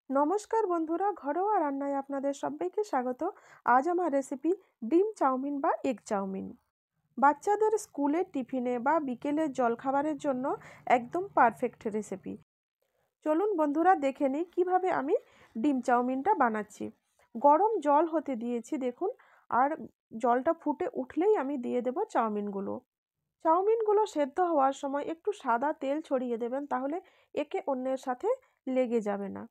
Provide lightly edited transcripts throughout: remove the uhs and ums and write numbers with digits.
নমস্কার বন্ধুরা, ঘরোয়া রান্নায় আপনাদের সবাইকে স্বাগত। আজ আমার রেসিপি ডিম চাউমিন বা এগ চাউমিন। বাচ্চাদের স্কুলের টিফিনে বা বিকেলের জলখাবারের জন্য একদম পারফেক্ট রেসিপি। চলুন বন্ধুরা দেখে নিই কীভাবে আমি ডিম চাউমিনটা বানাচ্ছি। গরম জল হতে দিয়েছি দেখুন, আর জলটা ফুটে উঠলেই আমি দিয়ে দেব চাউমিনগুলো। চাউমিনগুলো সেদ্ধ হওয়ার সময় একটু সাদা তেল ছড়িয়ে দেবেন, তাহলে একে অন্যের সাথে লেগে যাবে না।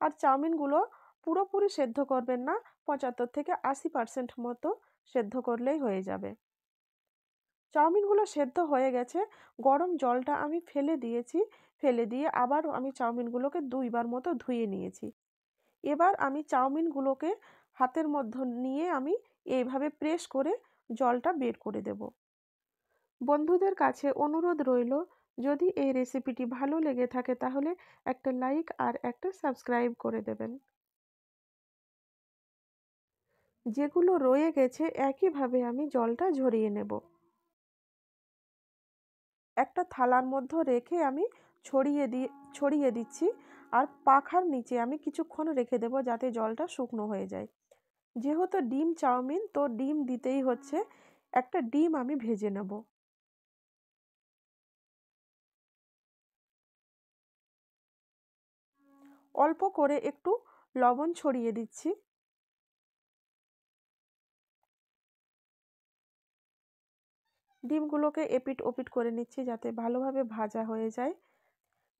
আর চাউমিনগুলো পুরোপুরি সেদ্ধ করবেন না, 75 থেকে 80% মতো সেদ্ধ করলেই হয়ে যাবে। চাউমিনগুলো সেদ্ধ হয়ে গেছে, গরম জলটা আমি ফেলে দিয়েছি। ফেলে দিয়ে আবার আমি চাউমিনগুলোকে 2বার মতো ধুয়ে নিয়েছি। এবার আমি চাউমিনগুলোকে হাতের মধ্যে নিয়ে আমি এইভাবে প্রেস করে জলটা বের করে দেব। বন্ধুদের কাছে অনুরোধ রইল, যদি এই রেসিপিটি ভালো লেগে থাকে তাহলে একটা লাইক আর একটা সাবস্ক্রাইব করে দেবেন। যেগুলো রয়ে গেছে একইভাবে আমি জলটা ঝরিয়ে নেব। একটা থালার মধ্যে রেখে আমি ছড়িয়ে দিচ্ছি, আর পাখার নিচে আমি কিছুক্ষণ রেখে দেব যাতে জলটা শুকনো হয়ে যায়। যেহেতু ডিম চাউমিন, তো ডিম দিতেই হচ্ছে। একটা ডিম আমি ভেজে নেব। অল্প করে একটু লবণ ছড়িয়ে দিচ্ছি। ডিমগুলোকে এপিট ওপিট করে নিচ্ছি যাতে ভালোভাবে ভাজা হয়ে যায়।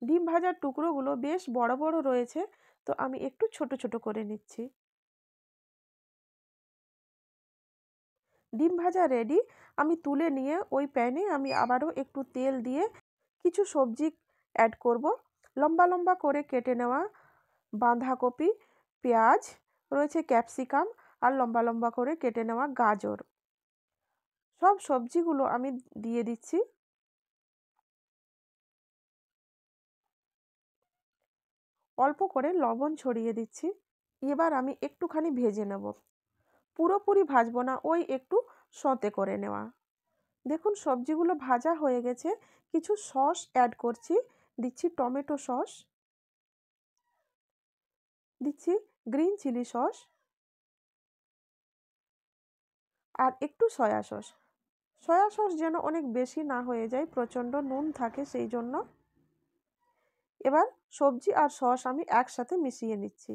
ডিম ভাজার টুকরোগুলো বেশ বড় বড় রয়েছে, তো আমি একটু ছোট ছোট করে নিচ্ছি। ডিম ভাজা রেডি। আমি তুলে নিয়ে ওই প্যানে আমি আবারও একটু তেল দিয়ে কিছু সবজি অ্যাড করব। লম্বা লম্বা করে কেটে নেওয়া বাঁধাকপি, পেঁয়াজ, রয়েছে ক্যাপসিকাম, আর লম্বা লম্বা করে কেটে নেওয়া গাজর। সব সবজিগুলো আমি দিয়ে দিচ্ছি। অল্প করে লবণ ছড়িয়ে দিচ্ছি। এবার আমি একটুখানি ভেজে নেব। পুরোপুরি ভাজবো না, ওই একটু সঁতে করে নেওয়া। দেখুন সবজিগুলো ভাজা হয়ে গেছে। কিছু সস অ্যাড করছি। দিচ্ছি টমেটো সস, দিচ্ছি গ্রিন চিলি সস, আর একটু সয়া সস। সয়া সস যেন অনেক বেশি না হয়ে যায়, প্রচণ্ড নুন থাকে সেই জন্য। এবার সবজি আর সস আমি একসাথে মিশিয়ে নিচ্ছি।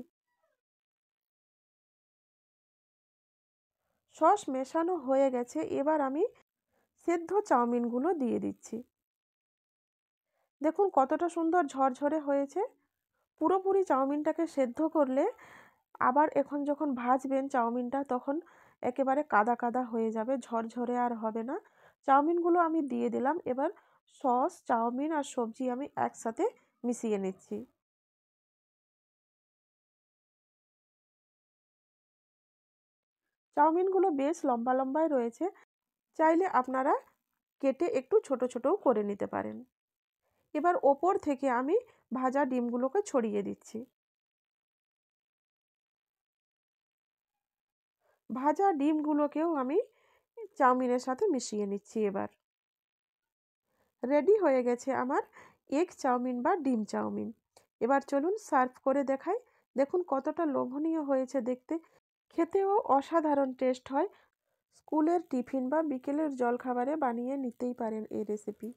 সস মেশানো হয়ে গেছে, এবার আমি সেদ্ধ চাউমিনগুলো দিয়ে দিচ্ছি। দেখুন কতটা সুন্দর ঝরঝরে হয়েছে। পুরোপুরি চাউমিনটাকে সেদ্ধ করলে আবার এখন যখন ভাজবেন চাউমিনটা, তখন একেবারে কাদা কাদা হয়ে যাবে, ঝরঝরে আর হবে না। চাউমিনগুলো আমি দিয়ে দিলাম। এবার সস, চাউমিন আর সবজি আমি একসাথে মিশিয়ে নিচ্ছি। চাউমিনগুলো বেশ লম্বা লম্বাই রয়েছে, চাইলে আপনারা কেটে একটু ছোট ছোটও করে নিতে পারেন। এবার ওপর থেকে আমি ভাজা ডিমগুলোকে ছড়িয়ে দিচ্ছি। ভাজা ডিমগুলোকেও আমি চাউমিনের সাথে মিশিয়ে নিচ্ছি। এবার রেডি হয়ে গেছে আমার এগ চাউমিন বা ডিম চাউমিন। এবার চলুন সার্ভ করে দেখাই। দেখুন কতটা লোভনীয় হয়েছে দেখতে, খেতেও অসাধারণ টেস্ট হয়। স্কুলের টিফিন বা বিকেলের জলখাবারে বানিয়ে নিতেই পারেন এই রেসিপি।